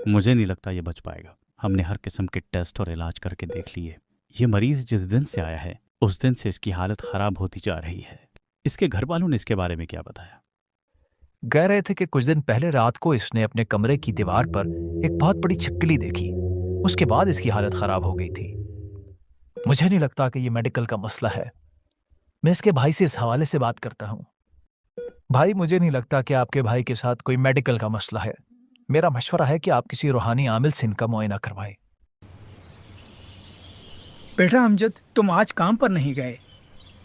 मुझे नहीं लगता ये बच पाएगा। हमने हर किस्म के टेस्ट और इलाज करके देख लिए। ये मरीज जिस दिन से आया है उस दिन से इसकी हालत खराब होती जा रही है। इसके घर वालों ने इसके बारे में क्या बताया? कह रहे थे कि कुछ दिन पहले रात को इसने अपने कमरे की दीवार पर एक बहुत बड़ी छिपकली देखी। उसके बाद इसकी हालत खराब हो गई थी। मुझे नहीं लगता कि ये मेडिकल का मसला है। मैं इसके भाई से इस हवाले से बात करता हूँ। भाई, मुझे नहीं लगता कि आपके भाई के साथ कोई मेडिकल का मसला है। मेरा मशवरा है कि आप किसी रूहानी आमिल से इनका मुआयना करवाएं। बेटा अमजद, तुम आज काम पर नहीं गए?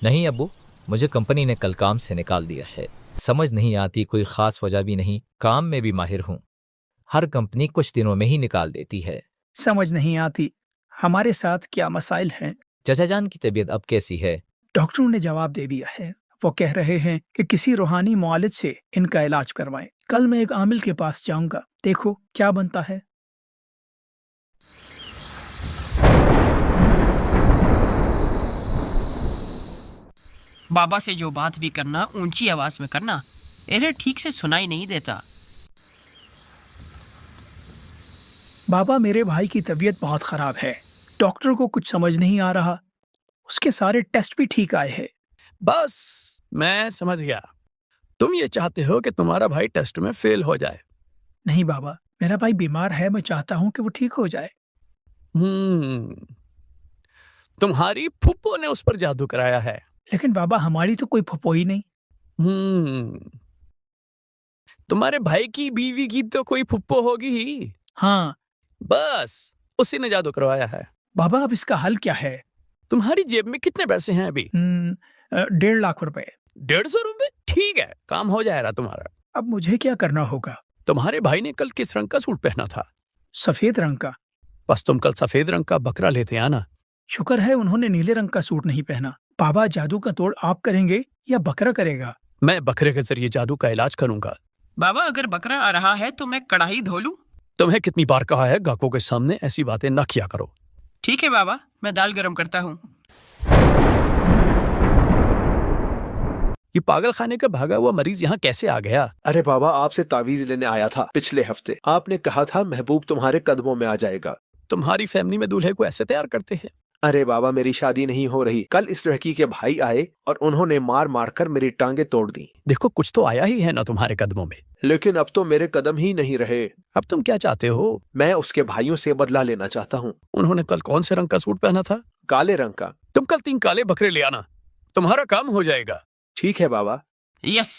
नहीं अब्बू, मुझे कंपनी ने कल काम से निकाल दिया है। समझ नहीं आती, कोई खास वजह भी नहीं। काम में भी माहिर हूँ। हर कंपनी कुछ दिनों में ही निकाल देती है। समझ नहीं आती। हमारे साथ क्या मसाइल हैं? चचा जान की तबीयत अब कैसी है? डॉक्टरों ने जवाब दे दिया है। वो कह रहे हैं कि किसी रूहानी मुआलिज से इनका इलाज करवाएं। कल मैं एक आमिल के पास जाऊंगा, देखो क्या बनता है। बाबा से जो बात भी करना ऊंची आवाज में करना, इन्हें ठीक से सुनाई नहीं देता। बाबा, मेरे भाई की तबीयत बहुत खराब है। डॉक्टर को कुछ समझ नहीं आ रहा। उसके सारे टेस्ट भी ठीक आए हैं। बस मैं समझ गया। तुम ये चाहते हो कि तुम्हारा भाई टेस्ट में फेल हो जाए। नहीं बाबा, मेरा भाई बीमार है। मैं चाहता हूँ कि वो ठीक हो जाए। तुम्हारी फूफो ने उस पर जादू कराया है। लेकिन बाबा, हमारी तो कोई फुफो ही नहीं। तुम्हारे भाई की बीवी की तो कोई फुप्पो होगी ही। हाँ बस उसी ने जादू करवाया है। बाबा, अब इसका हल क्या है? तुम्हारी जेब में कितने पैसे हैं अभी? 1.5 लाख रुपए। 150 रुपए? ठीक है, काम हो जाएगा तुम्हारा। अब मुझे क्या करना होगा? तुम्हारे भाई ने कल किस रंग का सूट पहना था? सफेद रंग का। बस तुम कल सफेद रंग का बकरा लेते आना। शुक्र है उन्होंने नीले रंग का सूट नहीं पहना। बाबा, जादू का तोड़ आप करेंगे या बकरा करेगा? मैं बकरे के जरिए जादू का इलाज करूंगा। बाबा, अगर बकरा आ रहा है तो मैं कढ़ाई धो लूं? तुम्हें कितनी बार कहा है गाहकों के सामने ऐसी बातें न किया करो। ठीक है बाबा, मैं दाल गरम करता हूँ। ये पागल खाने का भागा हुआ मरीज यहाँ कैसे आ गया? अरे बाबा, आपसे तावीज लेने आया था पिछले हफ्ते। आपने कहा था महबूब तुम्हारे कदमों में आ जाएगा। तुम्हारी फैमिली में दूल्हे को ऐसे तैयार करते हैं? अरे बाबा, मेरी शादी नहीं हो रही। कल इस लड़की के भाई आए और उन्होंने मार मार कर मेरी टांगे तोड़ दी। देखो, कुछ तो आया ही है ना तुम्हारे कदमों में। लेकिन अब तो मेरे कदम ही नहीं रहे। अब तुम क्या चाहते हो? मैं उसके भाइयों से बदला लेना चाहता हूँ। उन्होंने कल कौन से रंग का सूट पहना था? काले रंग का। तुम कल 3 काले बकरे ले आना, तुम्हारा काम हो जाएगा। ठीक है बाबा। यस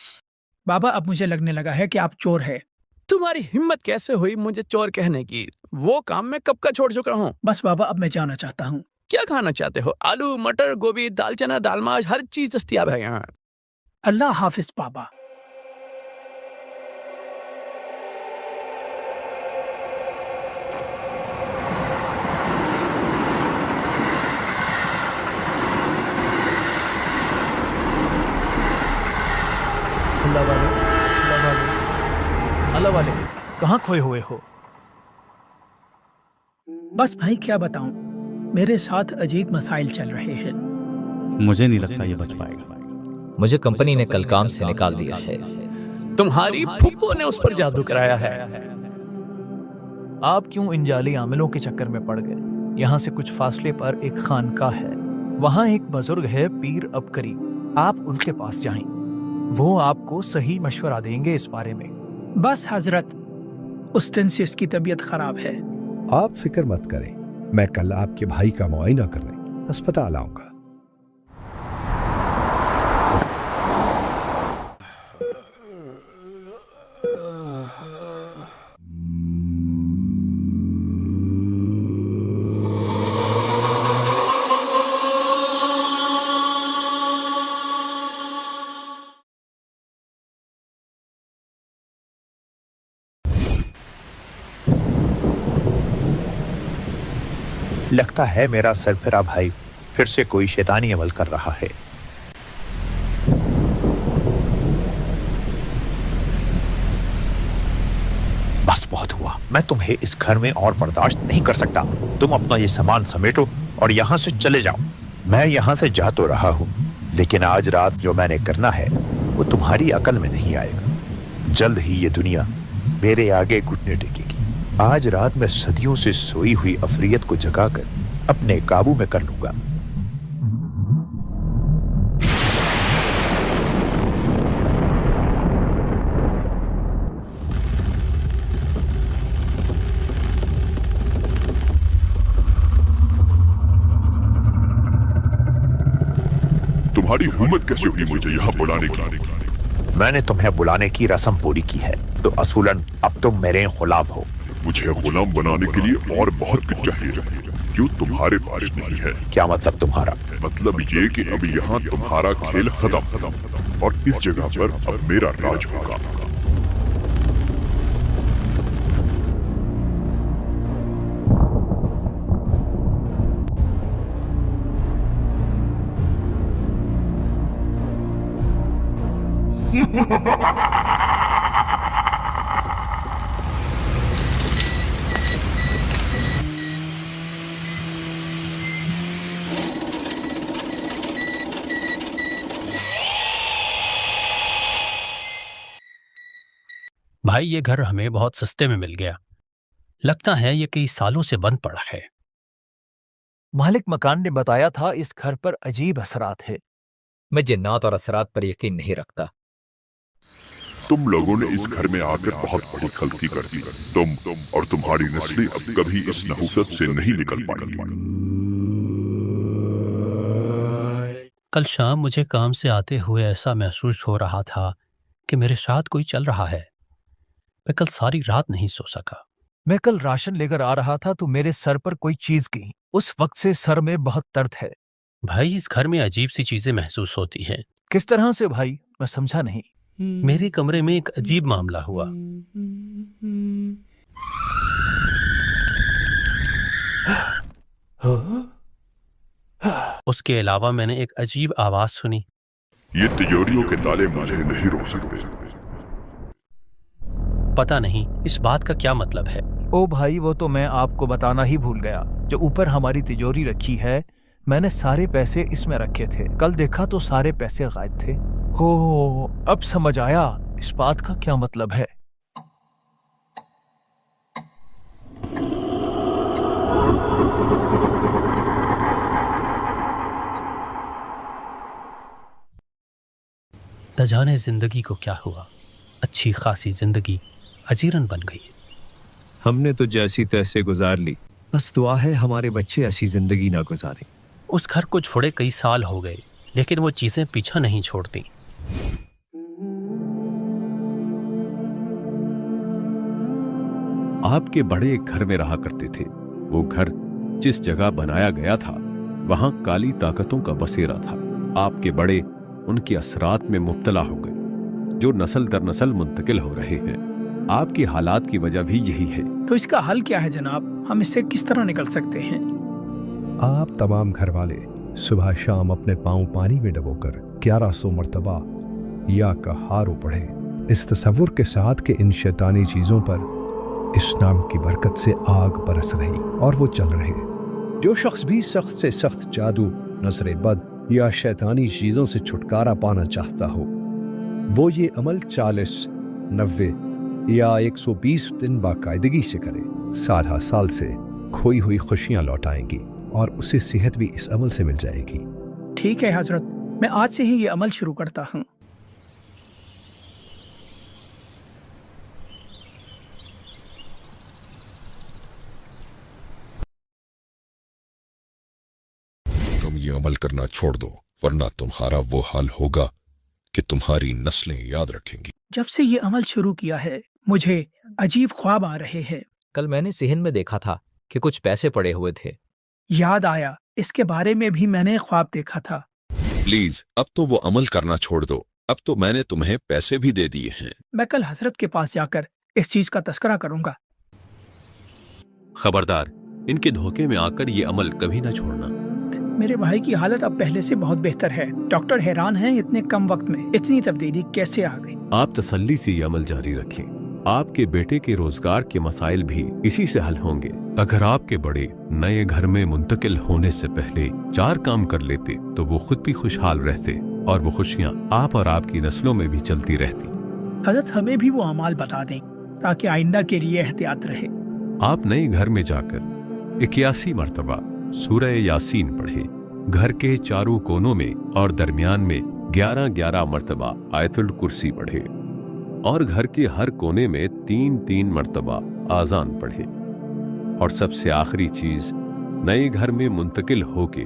बाबा, अब मुझे लगने लगा है कि आप चोर है। तुम्हारी हिम्मत कैसे हुई मुझे चोर कहने की? वो काम मैं कब का छोड़ चुका हूँ। बस बाबा, अब मैं जाना चाहता हूँ। क्या खाना चाहते हो? आलू, मटर, गोभी, दाल चना, दाल माश, हर चीज दस्तयाब है यहाँ। अल्लाह हाफिज बाबा। अल्लाह वाले, अल्लाह वाले, अल्लाह वाले, कहाँ खोए हुए हो? बस भाई, क्या बताऊं, मेरे साथ अजीब मसाइल चल रहे हैं। मुझे नहीं लगता ये बच पाएगा। मुझे कंपनी ने कल काम से निकाल दिया है। तुम्हारी फूफो ने उस पर जादू कराया है। आप क्यों इन जाली आमिलों के चक्कर में पड़ गए? यहाँ से कुछ फासले पर एक खानका है। वहाँ एक बुजुर्ग है, पीर अबकरी। आप उनके पास जाएं। वो आपको सही मशवरा देंगे इस बारे में। बस हजरत, उस दिन से इसकी तबीयत खराब है। आप फिक्र मत करें, मैं कल आपके भाई का मुआयना करने अस्पताल आऊंगा। लगता है मेरा सरफिरा भाई फिर से कोई शैतानी अमल कर रहा है। बस बहुत हुआ, मैं तुम्हें इस घर में और बर्दाश्त नहीं कर सकता। तुम अपना ये सामान समेटो और यहाँ से चले जाओ। मैं यहाँ से जा तो रहा हूँ, लेकिन आज रात जो मैंने करना है वो तुम्हारी अकल में नहीं आएगा। जल्द ही ये दुनिया मेरे आगे घुटने टेकेगी। आज रात मैं सदियों से सोई हुई अफरियत को जगा कर अपने काबू में कर लूंगा। तुम्हारी हिम्मत कैसे हुई मुझे यहाँ बुलाने की? मैंने तुम्हें बुलाने की रस्म पूरी की है, तो असूलन अब तुम मेरे गुलाम हो। मुझे गुलाम बनाने के लिए और बहुत कुछ चाहिए जो तुम्हारे पास नहीं है। क्या मतलब तुम्हारा? मतलब ये कि अब यहाँ तुम्हारा खेल खत्म और इस जगह पर अब मेरा राज होगा। भाई ये घर हमें बहुत सस्ते में मिल गया। लगता है ये कई सालों से बंद पड़ा है। मालिक मकान ने बताया था इस घर पर अजीब असरात है। मैं जिन्नात और असरात पर यकीन नहीं रखता। तुम लोगों ने इस घर में आकर बहुत बड़ी गलती कर दी। तुम और तुम्हारी नस्लें अब कभी इस नहुसत से नहीं निकल पाएंगी। कल शाम मुझे काम से आते हुए ऐसा महसूस हो रहा था कि मेरे साथ कोई चल रहा है। मैं कल सारी रात नहीं सो सका। मैं कल राशन लेकर आ रहा था तो मेरे सर पर कोई चीज गई। उस वक्त से सर में बहुत दर्द है। भाई इस घर में अजीब सी चीजें महसूस होती हैं। किस तरह से भाई? मैं समझा नहीं। मेरे कमरे में एक अजीब मामला हुआ। उसके अलावा मैंने एक अजीब आवाज सुनी। ये तिजोरियों के ताले मुझे नहीं रोक सकते। पता नहीं इस बात का क्या मतलब है। ओ भाई वो तो मैं आपको बताना ही भूल गया। जो ऊपर हमारी तिजोरी रखी है, मैंने सारे पैसे इसमें रखे थे। कल देखा तो सारे पैसे गायब थे। ओ अब समझ आया इस बात का क्या मतलब है। न जाने जिंदगी को क्या हुआ। अच्छी खासी जिंदगी अजीरन बन गई। हमने तो जैसी तैसे गुजार ली। बस दुआ है हमारे बच्चे ऐसी जिंदगी ना गुजारें। उस घर को छोड़े कई साल हो गए, लेकिन वो चीजें पीछा नहीं छोड़ती। आपके बड़े एक घर में रहा करते थे। वो घर जिस जगह बनाया गया था वहां काली ताकतों का बसेरा था। आपके बड़े उनके असरात में मुब्तला हो गए जो नस्ल दर नस्ल मुंतकिल हो रहे हैं। आपकी हालात की वजह भी यही है। तो इसका हल क्या है जनाब? हम इससे किस तरह निकल सकते हैं? आप तमाम घर वाले सुबह शाम अपने पांव पानी में डबोकर 1100 मरतबा या का हारो पढ़े, इस तसव्वुर के साथ कि इन शैतानी चीजों पर इस नाम की बरकत से आग बरस रही और वो चल रहे। जो शख्स भी सख्त से सख्त जादू, नजर बद या शैतानी चीजों से छुटकारा पाना चाहता हो, वो ये अमल 40, 90 या 120 दिन बाकायदगी से करे। साल साल से खोई हुई खुशियां लौट आएंगी और उसे सेहत भी इस अमल से मिल जाएगी। ठीक है हजरत, मैं आज से ही ये अमल शुरू करता हूँ। तुम ये अमल करना छोड़ दो, वरना तुम्हारा वो हाल होगा कि तुम्हारी नस्लें याद रखेंगी। जब से ये अमल शुरू किया है मुझे अजीब ख्वाब आ रहे हैं। कल मैंने सिहन में देखा था कि कुछ पैसे पड़े हुए थे। याद आया, इसके बारे में भी मैंने ख्वाब देखा था। प्लीज अब तो वो अमल करना छोड़ दो। अब तो मैंने तुम्हें पैसे भी दे दिए हैं। मैं कल हजरत के पास जाकर इस चीज का तस्करा करूंगा। खबरदार, इनके धोखे में आकर ये अमल कभी न छोड़ना। मेरे भाई की हालत अब पहले से बहुत बेहतर है। डॉक्टर हैरान हैं इतने कम वक्त में इतनी तब्दीली कैसे आ गई। आप तसल्ली से ये अमल जारी रखें। आपके बेटे के रोजगार के मसाइल भी इसी से हल होंगे। अगर आपके बड़े नए घर में मुंतकिल होने से पहले 4 काम कर लेते तो वो खुद भी खुशहाल रहते और वो खुशियाँ आप और आपकी नस्लों में भी चलती रहती। हजरत हमें भी वो अमाल बता दें ताकि आइंदा के लिए एहतियात रहे। आप नए घर में जाकर 81 मर्तबा सूरह यासीन पढ़े। घर के चारों कोनों में और दरमियान में 11-11 मर्तबा आयतुल कुर्सी पढ़े और घर के हर कोने में 3-3 मर्तबा आजान पढ़े। और सबसे आखिरी चीज, नए घर में मुंतकिल होके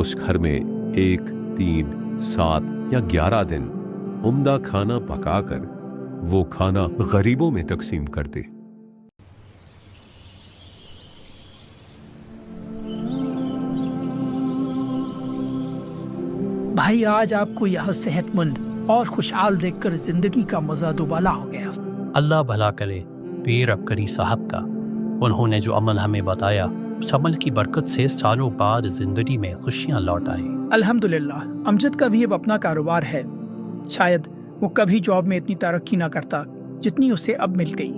उस घर में 1, 3, 7 या 11 दिन उम्दा खाना पकाकर वो खाना गरीबों में तकसीम कर दे। भाई, आज आपको यह सेहतमंद और खुशहाल देखकर जिंदगी का मजा दुबाला हो गया। अल्लाह भला करे पीर अबकरी साहब का। उन्होंने जो अमल हमें बताया, उस अमल की बरकत से सालों बाद जिंदगी में खुशियां लौट आई। अल्हम्दुलिल्लाह। अमजद का भी अब अपना कारोबार है। शायद वो कभी जॉब में इतनी तरक्की ना करता जितनी उसे अब मिल गई।